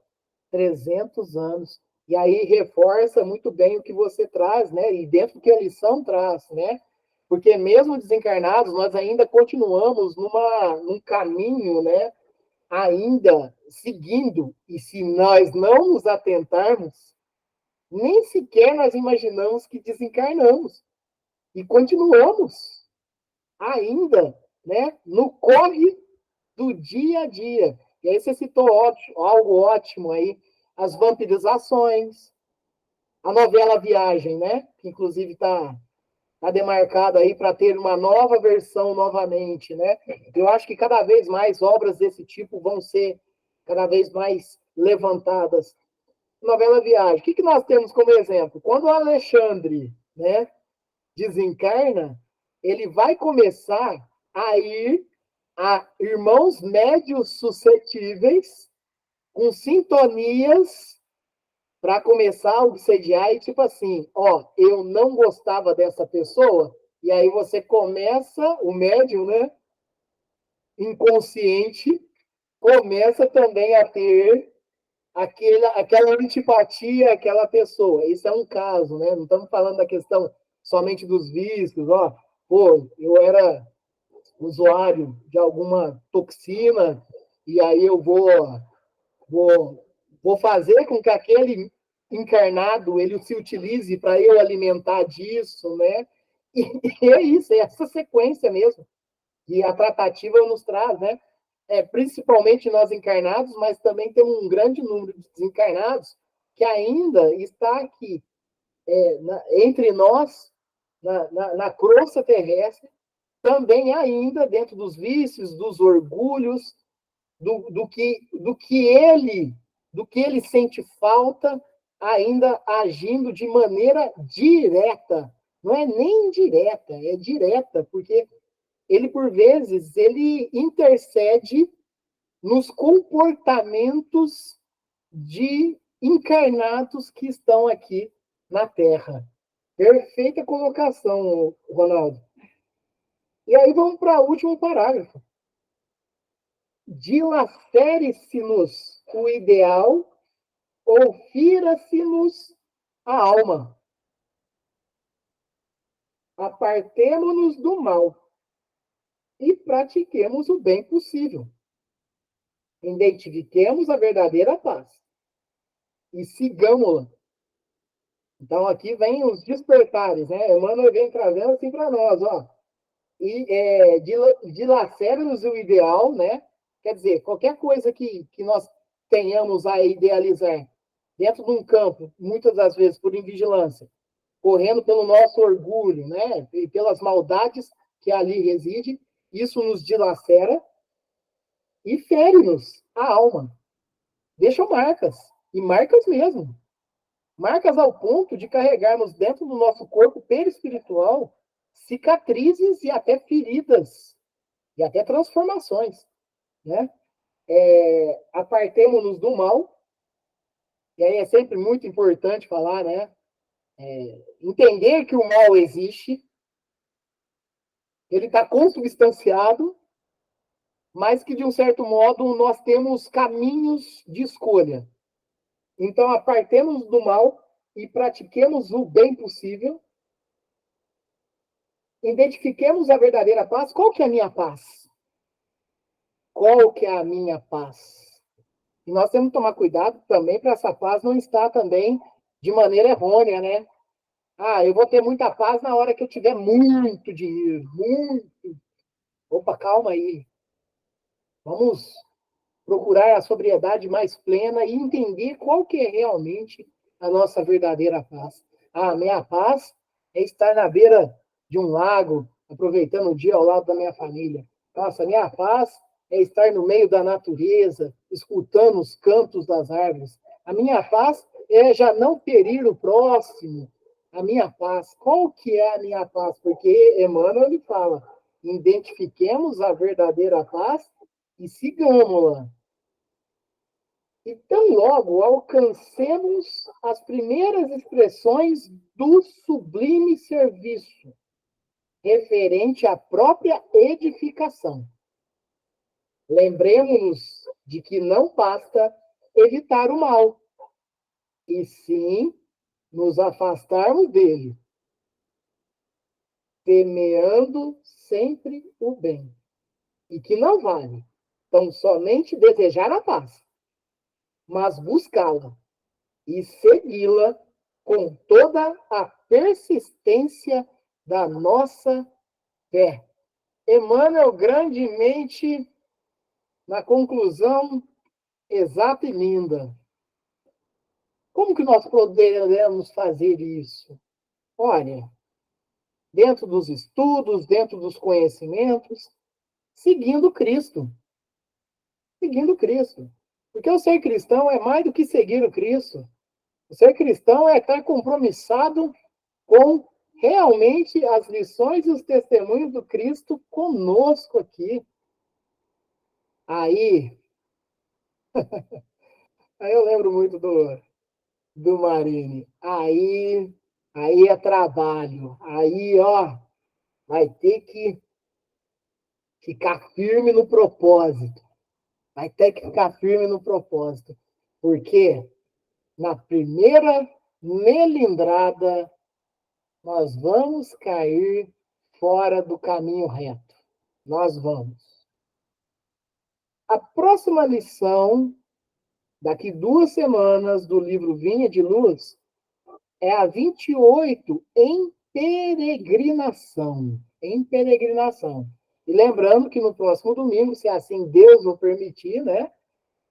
300 anos. E aí reforça muito bem o que você traz, né? E dentro do que a lição traz, né? Porque mesmo desencarnados, nós ainda continuamos num caminho, né? Ainda seguindo. E se nós não nos atentarmos, nem sequer nós imaginamos que desencarnamos. E continuamos ainda, né? No corre do dia a dia. E aí você citou algo ótimo aí, as vampirizações, a novela Viagem, né? Que inclusive está demarcada aí para ter uma nova versão novamente, né? Eu acho que cada vez mais obras desse tipo vão ser cada vez mais levantadas. Novela Viagem. O que nós temos como exemplo? Quando o Alexandre, né, desencarna, ele vai começar a ir a irmãos médios suscetíveis com sintonias para começar a obsediar e tipo assim, ó, eu não gostava dessa pessoa, e aí você começa, o médium, né, inconsciente, começa também a ter aquela antipatia àquela pessoa. Isso é um caso, né? Não estamos falando da questão somente dos vícios, ó, pô, eu era usuário de alguma toxina, e aí eu vou fazer com que aquele encarnado ele se utilize para eu alimentar disso, né? E é isso, é essa sequência mesmo que a tratativa nos traz, né? Principalmente nós encarnados, mas também temos um grande número de desencarnados que ainda está aqui, entre nós, na crosta terrestre, também ainda dentro dos vícios, dos orgulhos, do que ele sente falta, ainda agindo de maneira direta Não é nem indireta, é direta, porque ele, por vezes, ele intercede nos comportamentos de encarnados que estão aqui na Terra. Perfeita colocação, Ronaldo. E aí vamos para o último parágrafo. Dilacere-se-nos o ideal ou fira-se-nos a alma. Apartemo-nos do mal e pratiquemos o bem possível. Identifiquemos a verdadeira paz e sigamos-la. Então, aqui vem os despertares, né? Emmanuel vem trazendo assim para nós, ó. E dilacera-nos o ideal, né? Quer dizer, qualquer coisa que nós tenhamos a idealizar dentro de um campo, muitas das vezes por invigilância, correndo pelo nosso orgulho, né? E pelas maldades que ali residem, isso nos dilacera e fere-nos a alma. Deixam marcas, e marcas mesmo. Marcas ao ponto de carregarmos dentro do nosso corpo perispiritual cicatrizes e até feridas, e até transformações, né? Apartemo-nos do mal, e aí é sempre muito importante falar, né? Entender que o mal existe, ele está consubstanciado, mas que, de um certo modo, nós temos caminhos de escolha. Então, apartemos do mal e pratiquemos o bem possível. Identifiquemos a verdadeira paz. Qual que é a minha paz? Qual que é a minha paz? E nós temos que tomar cuidado também para essa paz não estar também de maneira errônea, né? Eu vou ter muita paz na hora que eu tiver muito dinheiro, muito. Opa, calma aí. Vamos procurar a sobriedade mais plena e entender qual que é realmente a nossa verdadeira paz. A minha paz é estar na beira de um lago, aproveitando o dia ao lado da minha família. Nossa, a minha paz é estar no meio da natureza, escutando os cantos das árvores. A minha paz é já não ferir o próximo. A minha paz, qual que é a minha paz? Porque Emmanuel ele fala, identifiquemos a verdadeira paz e sigamos-la. E tão logo alcancemos as primeiras expressões do sublime serviço, referente à própria edificação. Lembremos-nos de que não basta evitar o mal, e sim nos afastarmos dele, semeando sempre o bem. E que não vale tão somente desejar a paz, mas buscá-la e segui-la com toda a persistência da nossa fé. Emmanuel, grandemente, na conclusão exata e linda. Como que nós poderemos fazer isso? Olha, dentro dos estudos, dentro dos conhecimentos, seguindo Cristo. Seguindo Cristo. Porque o ser cristão é mais do que seguir o Cristo. O ser cristão é estar compromissado com realmente as lições e os testemunhos do Cristo conosco aqui. Aí eu lembro muito do Marini. Aí é trabalho. Aí, ó, vai ter que ficar firme no propósito. Vai ter que ficar firme no propósito. Porque na primeira melindrada, nós vamos cair fora do caminho reto. Nós vamos. A próxima lição, daqui 2 semanas, do livro Vinha de Luz, é a 28, em peregrinação. Em peregrinação. E lembrando que no próximo domingo, se assim Deus o permitir, né,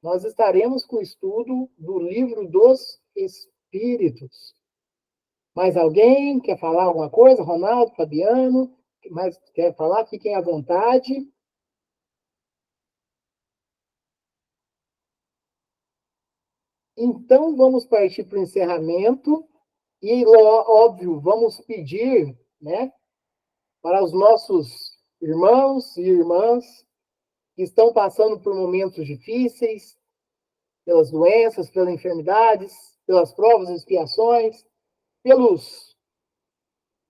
nós estaremos com o estudo do livro dos Espíritos. Mais alguém quer falar alguma coisa? Ronaldo, Fabiano, mais quer falar? Fiquem à vontade. Então, vamos partir para o encerramento. E, óbvio, vamos pedir né? Para os nossos irmãos e irmãs que estão passando por momentos difíceis, pelas doenças, pelas enfermidades, pelas provas e expiações, pelos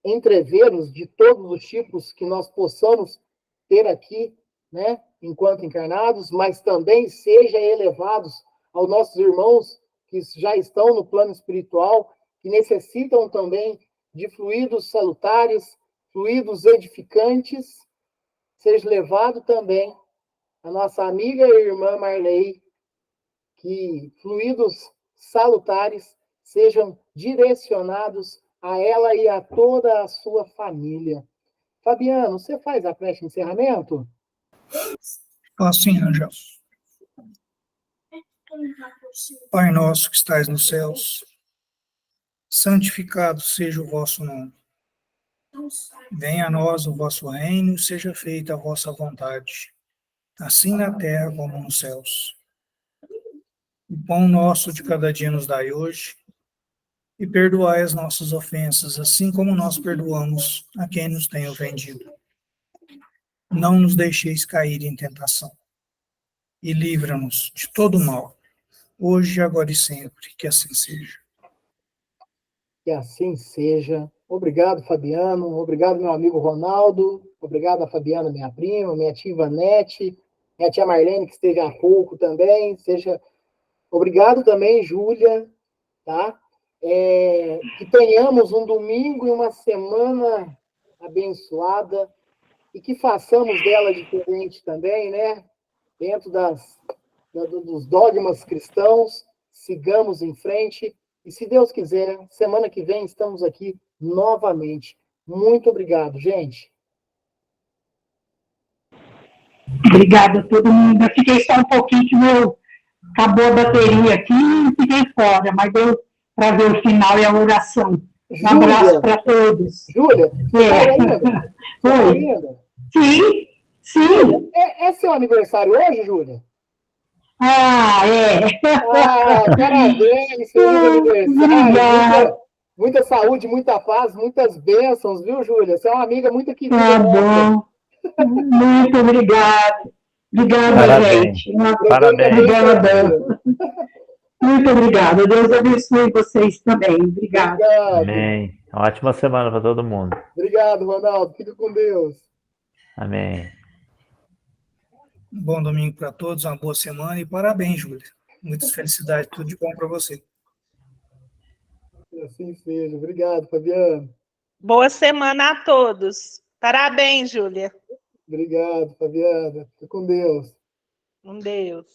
entreveros de todos os tipos que nós possamos ter aqui, né, enquanto encarnados, mas também seja elevados aos nossos irmãos que já estão no plano espiritual, que necessitam também de fluidos salutares, fluidos edificantes, seja levado também a nossa amiga e irmã Marley, que fluidos salutares sejam direcionados a ela e a toda a sua família. Fabiano, você faz a prece de encerramento? Faço sim, Angel. Pai nosso que estais nos céus, santificado seja o vosso nome. Venha a nós o vosso reino, seja feita a vossa vontade, assim na terra como nos céus. O pão nosso de cada dia nos dai hoje, e perdoai as nossas ofensas, assim como nós perdoamos a quem nos tem ofendido. Não nos deixeis cair em tentação, e livra-nos de todo mal, hoje, agora e sempre, que assim seja. Que assim seja. Obrigado, Fabiano. Obrigado, meu amigo Ronaldo. Obrigado a Fabiana, minha prima, minha tia Ivanete, minha tia Marlene, que esteve há pouco também. Obrigado também, Júlia, tá? Que tenhamos um domingo e uma semana abençoada e que façamos dela diferente também, né? Dentro dos dogmas cristãos, sigamos em frente e, se Deus quiser, semana que vem estamos aqui novamente. Muito obrigado, gente. Obrigada a todo mundo. Eu fiquei só um pouquinho que acabou a bateria aqui e fiquei fora, mas deu para ver o final e a oração. Um abraço para todos. Júlia, você tá ainda? Você tá ainda? Sim, sim. É seu aniversário hoje, Júlia? Ah, é. Parabéns, feliz aniversário. Muita saúde, muita paz, muitas bênçãos, viu, Júlia? Você é uma amiga muito querida. Tá bom. Muito obrigada. Obrigada, gente. Parabéns. Obrigada. Muito obrigada. Deus abençoe vocês também. Obrigada. Amém. Ótima semana para todo mundo. Obrigado, Ronaldo. Fica com Deus. Amém. Bom domingo para todos, uma boa semana e parabéns, Júlia. Muitas felicidades, tudo de bom para você. Assim seja. Obrigado, Fabiano. Boa semana a todos. Parabéns, Júlia. Obrigado, Fabiana. Fica com Deus. Com Deus.